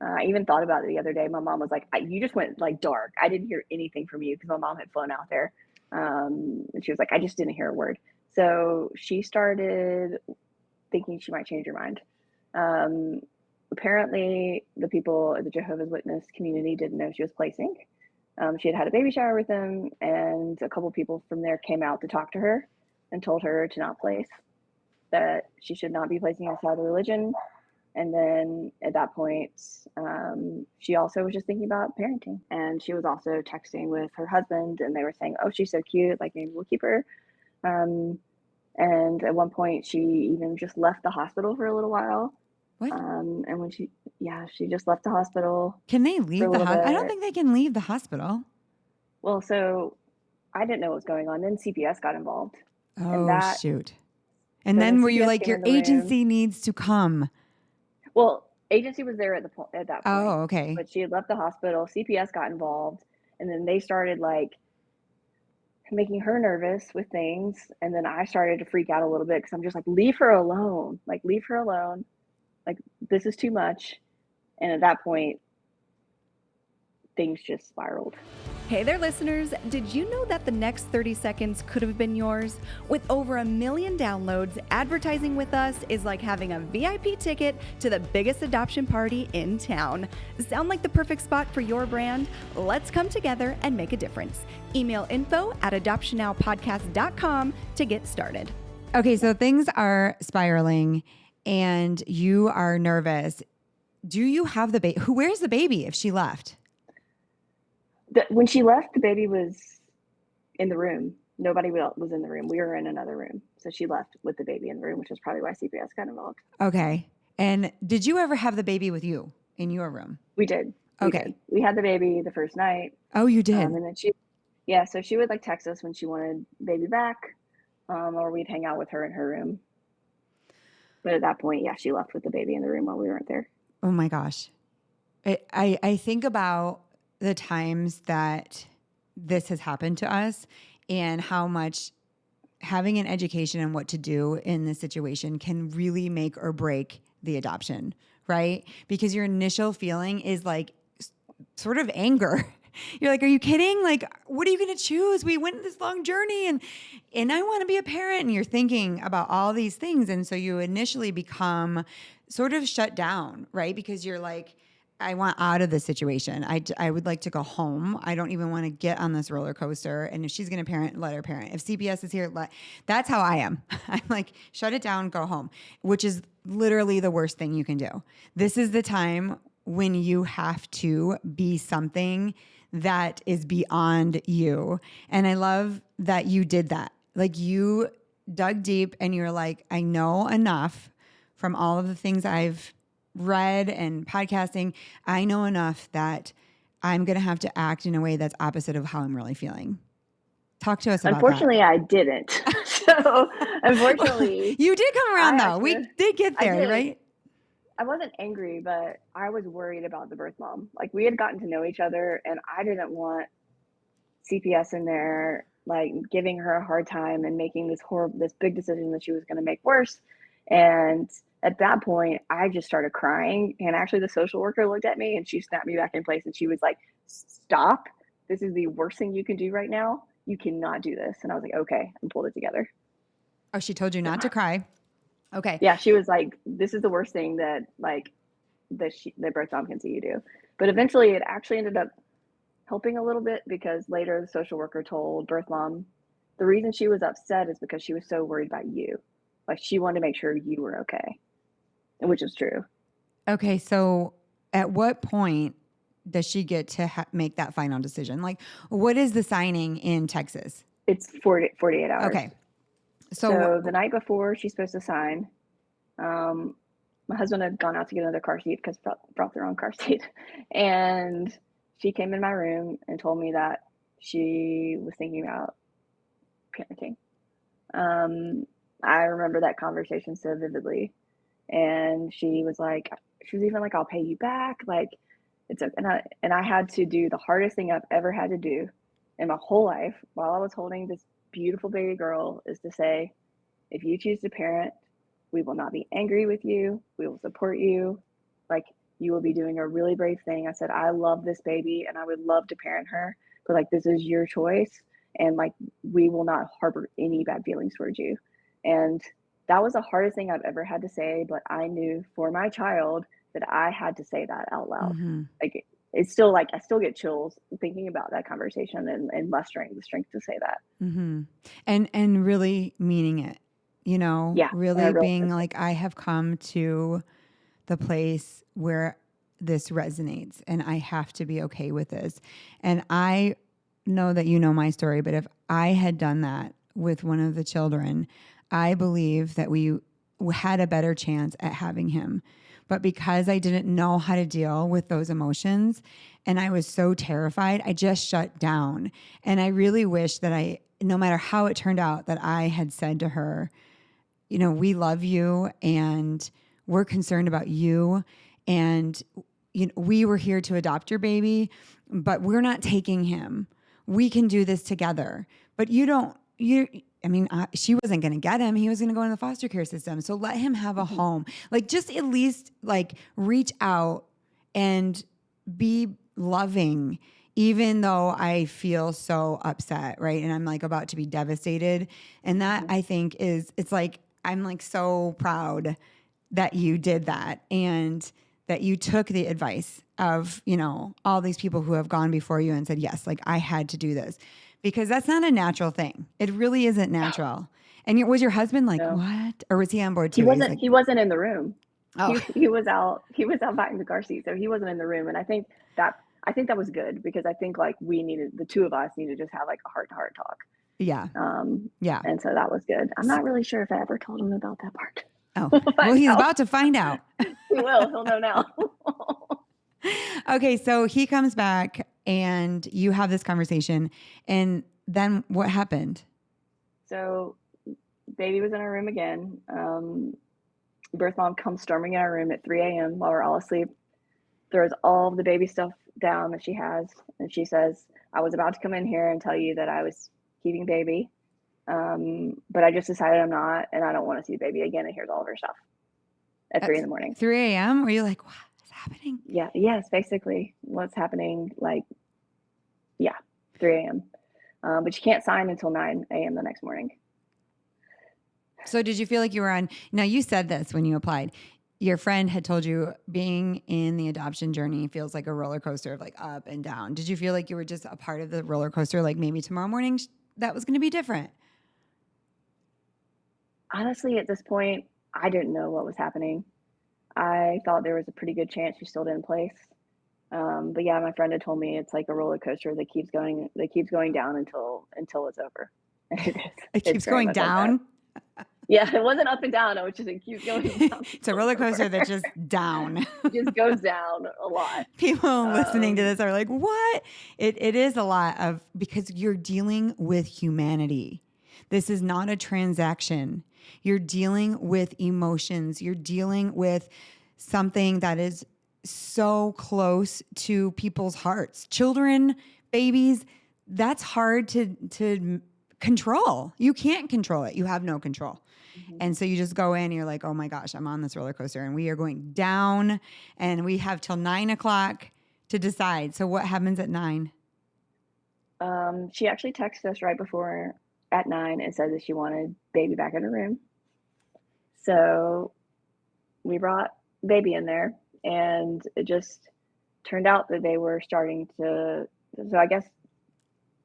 I even thought about it the other day. My mom was like, you just went like dark. I didn't hear anything from you because my mom had flown out there. And she was like, I just didn't hear a word. So she started thinking she might change her mind. Apparently, the people at the Jehovah's Witness community didn't know she was placing. She had a baby shower with them, and a couple people from there came out to talk to her and told her to not place, that she should not be placing outside the religion. And then at that point, she also was just thinking about parenting. And she was also texting with her husband, and they were saying, oh, she's so cute, like maybe we'll keep her. And at one point, she even just left the hospital for a little while. What? And when she just left the hospital. Can they leave the hospital? I don't think they can leave the hospital. Well, so I didn't know what was going on. Then CPS got involved. Oh, shoot. And so then were CPS you like, came your in the room. agency needs to come? Well, agency was there at that point. Oh, okay. But she had left the hospital. CPS got involved, and then they started like making her nervous with things. And then I started to freak out a little bit because I'm just like, leave her alone. Like, leave her alone. Like, this is too much. And at that point, things just spiraled. Hey there, listeners. Did you know that the next 30 seconds could have been yours? With over 1 million downloads, advertising with us is like having a VIP ticket to the biggest adoption party in town. Sound like the perfect spot for your brand? Let's come together and make a difference. Email info@adoptionnowpodcast.com to get started. Okay, so things are spiraling and you are nervous. Do you have the baby? Where's the baby if she left? When she left, the baby was in the room. Nobody else was in the room. We were in another room. So she left with the baby in the room, which is probably why CPS got involved. Okay. And did you ever have the baby with you in your room? We did. Okay. We had the baby the first night. Oh, you did? And then so she would like text us when she wanted baby back, or we'd hang out with her in her room. But at that point, she left with the baby in the room while we weren't there. Oh my gosh. I think about the times that this has happened to us and how much having an education on what to do in this situation can really make or break the adoption, right? Because your initial feeling is like sort of anger. You're like, are you kidding? Like, what are you going to choose? We went this long journey and I want to be a parent. And you're thinking about all these things. And so you initially become sort of shut down, right? Because you're like, I want out of this situation. I would like to go home. I don't even want to get on this roller coaster. And if she's going to parent, let her parent. If CPS is here, that's how I am. I'm like, shut it down, go home, which is literally the worst thing you can do. This is the time when you have to be something that is beyond you. And I love that you did that. Like, you dug deep and you're like, I know enough from all of the things I've read and podcasting. I know enough that I'm going to have to act in a way that's opposite of how I'm really feeling. Talk to us about Unfortunately, that. I didn't. So, unfortunately. You did come around, though. We did get there, right? I wasn't angry, but I was worried about the birth mom. Like, we had gotten to know each other, and I didn't want CPS in there, like, giving her a hard time and making this big decision that she was going to make worse. And at that point, I just started crying. And actually, the social worker looked at me and she snapped me back in place. And she was like, stop. This is the worst thing you can do right now. You cannot do this. And I was like, okay, and pulled it together. Oh, she told you not to cry. Okay. Yeah, she was like, this is the worst thing that birth mom can see you do. But eventually, it actually ended up helping a little bit, because later the social worker told birth mom the reason she was upset is because she was so worried about you. Like, she wanted to make sure you were okay, which is true. Okay, so at what point does she get to make that final decision? Like, what is the signing in Texas? It's 48 hours. Okay. So the night before she's supposed to sign, my husband had gone out to get another car seat because brought the wrong car seat. And she came in my room and told me that she was thinking about parenting. I remember that conversation so vividly. And she was even like, I'll pay you back. Like, it's a, and I had to do the hardest thing I've ever had to do in my whole life while I was holding this beautiful baby girl, is to say, if you choose to parent, we will not be angry with you. We will support you. Like, you will be doing a really brave thing. I said, I love this baby and I would love to parent her, but like, this is your choice. And like, we will not harbor any bad feelings towards you. And that was the hardest thing I've ever had to say, but I knew for my child that I had to say that out loud. Mm-hmm. Like, it's still like, I still get chills thinking about that conversation and mustering the strength to say that. Mm-hmm. And really meaning it, you know, Yeah, really being like, I have come to the place where this resonates and I have to be okay with this. And I know that you know my story, but if I had done that with one of the children, I believe that we had a better chance at having him. But because I didn't know how to deal with those emotions and I was so terrified, I just shut down. And I really wish that no matter how it turned out, that I had said to her, you know, we love you and we're concerned about you. And you know, we were here to adopt your baby, but we're not taking him. We can do this together. But she wasn't going to get him. He was going to go in the foster care system. So let him have a home. Like, just at least like reach out and be loving, even though I feel so upset, right? And I'm like about to be devastated. And that I think it's like, I'm like so proud that you did that and that you took the advice of, you know, all these people who have gone before you and said, yes, like I had to do this. Because that's not a natural thing. It really isn't natural. And was your husband like, No. what? Or was he on board too? He wasn't in the room. Oh. He was out buying the car seat. So he wasn't in the room. And I think that was good, because I think like the two of us needed to just have like a heart-to-heart talk. Yeah. Yeah. And so that was good. I'm not really sure if I ever told him about that part. Oh, well, he's about to find out. He will. He'll know now. Okay. So he comes back and you have this conversation, and then what happened? So baby was in our room again. Birth mom comes storming in our room at 3 a.m. while we're all asleep, throws all of the baby stuff down that she has. And she says, I was about to come in here and tell you that I was keeping baby. But I just decided I'm not, and I don't want to see the baby again. And here's all of her stuff at 3 in the morning. 3 a.m. Were you like, what is happening? Yeah. Yes. Basically what's happening. Like, yeah, 3 a.m. But you can't sign until 9 a.m. the next morning. So did you feel like you were now you said this when you applied, your friend had told you being in the adoption journey feels like a roller coaster of like up and down. Did you feel like you were just a part of the roller coaster? Like maybe tomorrow morning that was going to be different? Honestly, at this point, I didn't know what was happening. I thought there was a pretty good chance she still didn't place. But yeah, my friend had told me it's like a roller coaster that keeps going down until it's over. And it is. It keeps going down? Like yeah, it wasn't up and down. It keeps going down. It's a roller coaster that's just down. It just goes down a lot. People listening to this are like, what? It is a lot because you're dealing with humanity. This is not a transaction. You're dealing with emotions. You're dealing with something that is so close to people's hearts. Children, babies, that's hard to control. You can't control it. You have no control. Mm-hmm. And so you just go in and you're like, oh my gosh, I'm on this roller coaster and we are going down and we have till 9 o'clock to decide. So what happens at 9? She actually texted us right before at 9 and said that she wanted baby back in her room. So we brought baby in there, and it just turned out that they were starting to, so I guess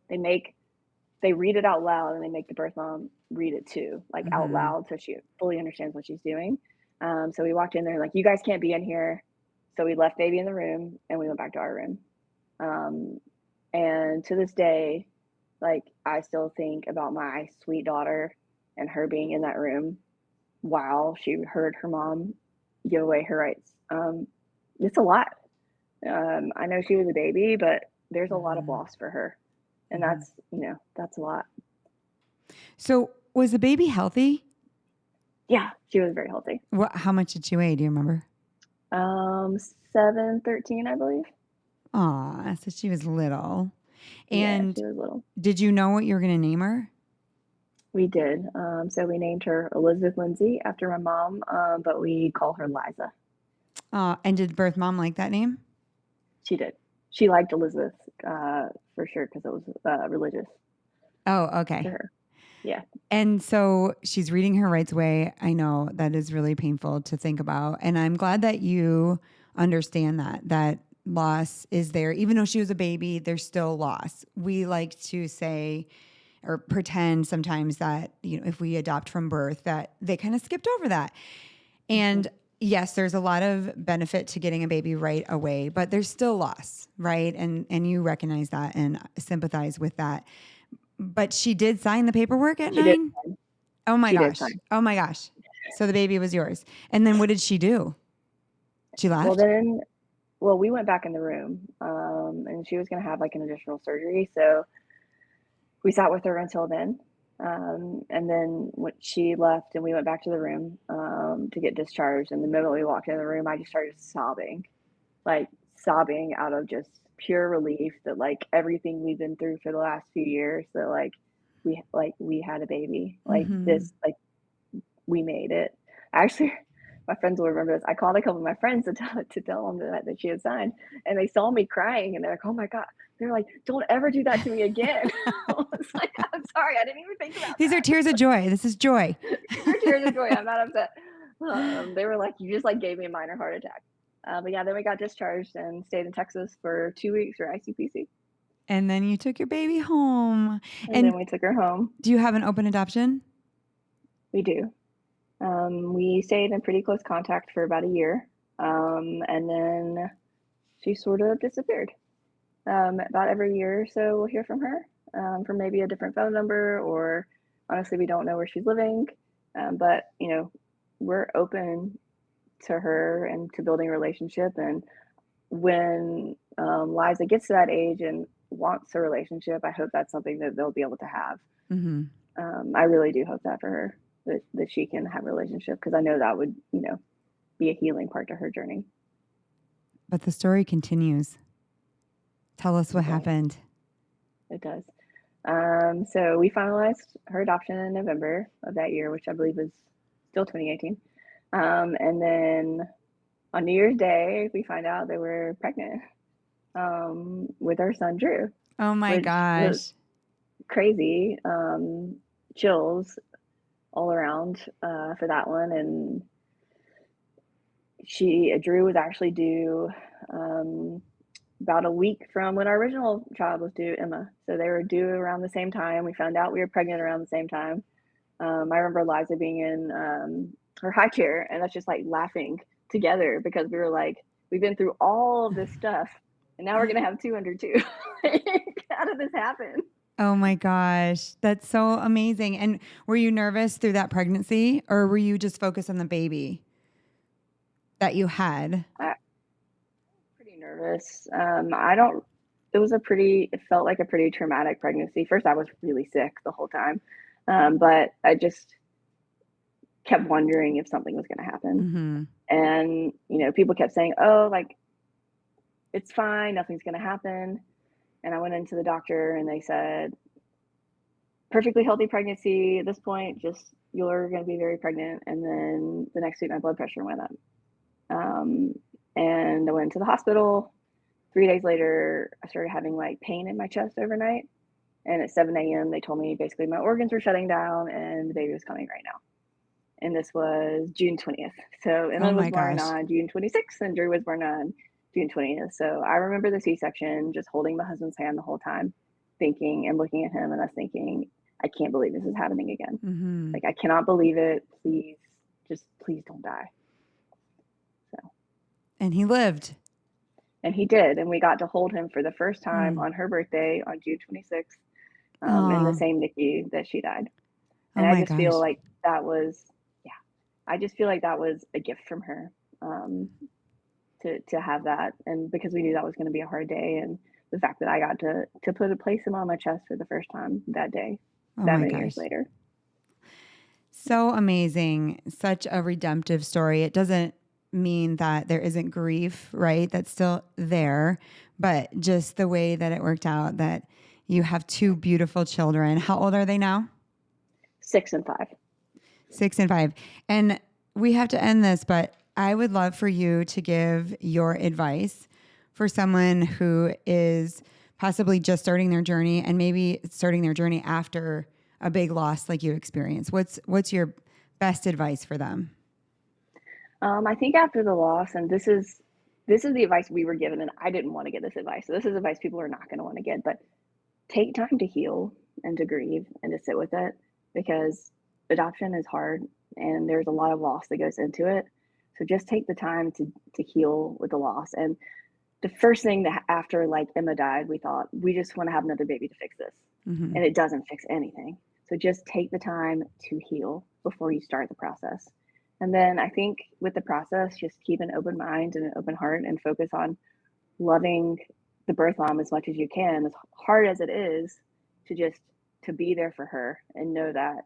they read it out loud and they make the birth mom read it too, like out loud, so she fully understands what she's doing. So we walked in there like, you guys can't be in here. So we left baby in the room and we went back to our room. And to this day, like, I still think about my sweet daughter and her being in that room while she heard her mom give away her rights. It's a lot. I know she was a baby, but there's a lot of loss for her. And that's a lot. So was the baby healthy? Yeah, she was very healthy. How much did she weigh? Do you remember? 7'13", I believe. Aw, so she was little. And yeah, she was little. did you know what you were going to name her? We did. So we named her Elizabeth Lindsay after my mom, but we call her Liza. And did birth mom like that name? She did. She liked Elizabeth for sure because it was religious Oh, for okay. her. Yeah. And so she's reading her rights away. I know that is really painful to think about. And I'm glad that you understand that loss is there. Even though she was a baby, there's still loss. We like to say or pretend sometimes that, if we adopt from birth, that they kind of skipped over that. And yes, there's a lot of benefit to getting a baby right away, but there's still loss, right? And you recognize that and sympathize with that. But she did sign the paperwork at 9? Oh my gosh. Oh my gosh. So the baby was yours. And then what did she do? She left? Well, we went back in the room, and she was going to have like an additional surgery. So we sat with her until then. And then when she left and we went back to the room to get discharged, and the moment we walked in the room, I just started sobbing out of just pure relief that like everything we've been through for the last few years, that we had a baby, this, we made it. Actually, my friends will remember this. I called a couple of my friends to tell them that she had signed, and they saw me crying, and they're like, "Oh my God." They're like, "Don't ever do that to me again." I was like, "I'm sorry. I didn't even think about These that." are tears of joy. This is joy. These are tears of joy. I'm not upset. They were like, "You just like gave me a minor heart attack." But yeah, then we got discharged and stayed in Texas for 2 weeks for ICPC. And then you took your baby home. And then we took her home. Do you have an open adoption? We do. We stayed in pretty close contact for about a year. And then she sort of disappeared. About every year or so, we'll hear from her, from maybe a different phone number, or honestly, we don't know where she's living. But, we're open to her and to building a relationship. And when Liza gets to that age and wants a relationship, I hope that's something that they'll be able to have. I really do hope that for her, that she can have a relationship, because I know that would, be a healing part to her journey. But the story continues. Tell us what happened. It does. So we finalized her adoption in November of that year, which I believe is still 2018. And then on New Year's Day, we find out that we're pregnant with our son, Drew. Oh my gosh. Crazy. Chills all around for that one. And Drew was actually due about a week from when our original child was due, Emma. So they were due around the same time. We found out we were pregnant around the same time. I remember Liza being in her high chair, and us just like laughing together, because we were like, we've been through all of this stuff, and now we're going to have 2 under 2. How did this happen? Oh my gosh. That's so amazing. And were you nervous through that pregnancy, or were you just focused on the baby that you had? Pretty nervous. It felt like a pretty traumatic pregnancy. First, I was really sick the whole time. But I just kept wondering if something was going to happen. And, people kept saying, "Oh, like, it's fine. Nothing's going to happen." And I went into the doctor, and they said, perfectly healthy pregnancy at this point, just you're going to be very pregnant. And then the next week, my blood pressure went up. And I went to the hospital. 3 days later, I started having like pain in my chest overnight. And at 7 a.m., they told me basically my organs were shutting down and the baby was coming right now. And this was June 20th. So Emma was born on June 26th, and Drew was born on June 20th. So I remember the C-section, just holding my husband's hand the whole time, thinking and looking at him, and us thinking, I can't believe this is happening again. Like, I cannot believe it. Please don't die. So. And he lived. And he did. And we got to hold him for the first time on her birthday on June 26th. In the same NICU that she died. And I just feel like that was, I just feel like that was a gift from her. to have that. And because we knew that was going to be a hard day, and the fact that I got to place him on my chest for the first time that day, Oh that my many gosh. years later. So amazing. Such a redemptive story. It doesn't mean that there isn't grief, right? That's still there, but just the way that it worked out, that you have two beautiful children. How old are they now? 6 and 5. 6 and 5. And we have to end this, but I would love for you to give your advice for someone who is possibly just starting their journey and maybe starting their journey after a big loss like you experienced. What's your best advice for them? I think after the loss, and this is the advice we were given, and I didn't want to get this advice. So this is advice people are not going to want to get, but take time to heal and to grieve and to sit with it, because adoption is hard and there's a lot of loss that goes into it. So just take the time to heal with the loss. And the first thing that after like Emma died, we thought we just want to have another baby to fix this. Mm-hmm. And it doesn't fix anything. So just take the time to heal before you start the process. And then I think with the process, just keep an open mind and an open heart and focus on loving the birth mom as much as you can, as hard as it is, to be there for her and know that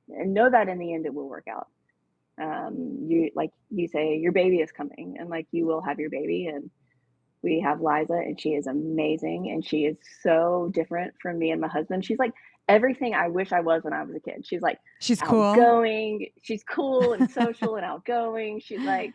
in the end it will work out. You say, your baby is coming, and like you will have your baby. And we have Liza, and she is amazing, and she is so different from me and my husband. She's like everything I wish I was when I was a kid. She's like, she's cool, outgoing. She's cool and social and outgoing. She's like,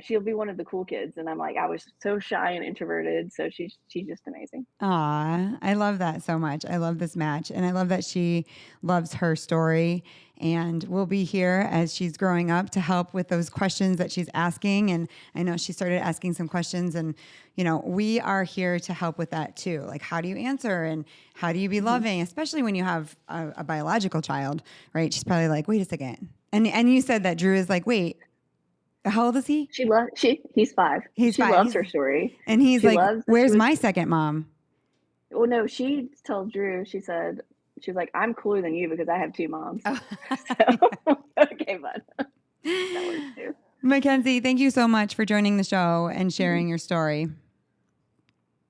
she'll be one of the cool kids. And I'm like, I was so shy and introverted. So she's just amazing. Aw, I love that so much. I love this match. And I love that she loves her story. And we'll be here as she's growing up to help with those questions that she's asking. And I know she started asking some questions, and, we are here to help with that too. Like, how do you answer and how do you be loving, especially when you have a biological child, right? She's probably like, wait a second. And you said that Drew is like, wait, how old is he? He's 5. She loves her story. And he's she like, where's my second mom? Well, no, she told Drew, she was like, I'm cooler than you because I have 2 moms. Oh. So, okay, bud. That works too. McKenzie, thank you so much for joining the show and sharing your story.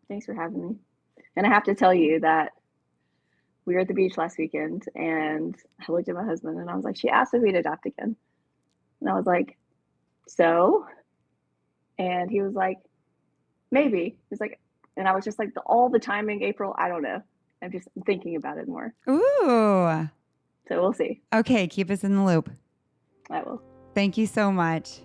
Thanks for having me. And I have to tell you that we were at the beach last weekend, and I looked at my husband and I was like, she asked if we'd adopt again. And I was like, so? And he was like, maybe. He's like, and I was just like, all the timing, April, I don't know. I'm just thinking about it more. Ooh. So we'll see. Okay, keep us in the loop. I will. Thank you so much.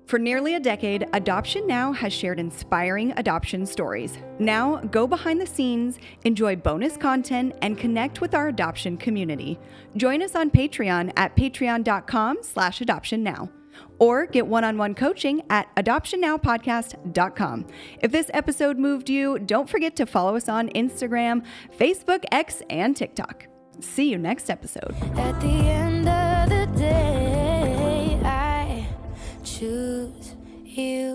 For nearly a decade, Adoption Now has shared inspiring adoption stories. Now, go behind the scenes, enjoy bonus content, and connect with our adoption community. Join us on Patreon at patreon.com/adoptionnow. Or get one-on-one coaching at adoptionnowpodcast.com. If this episode moved you, don't forget to follow us on Instagram, Facebook, X, and TikTok. See you next episode. At the end of the day, I choose you.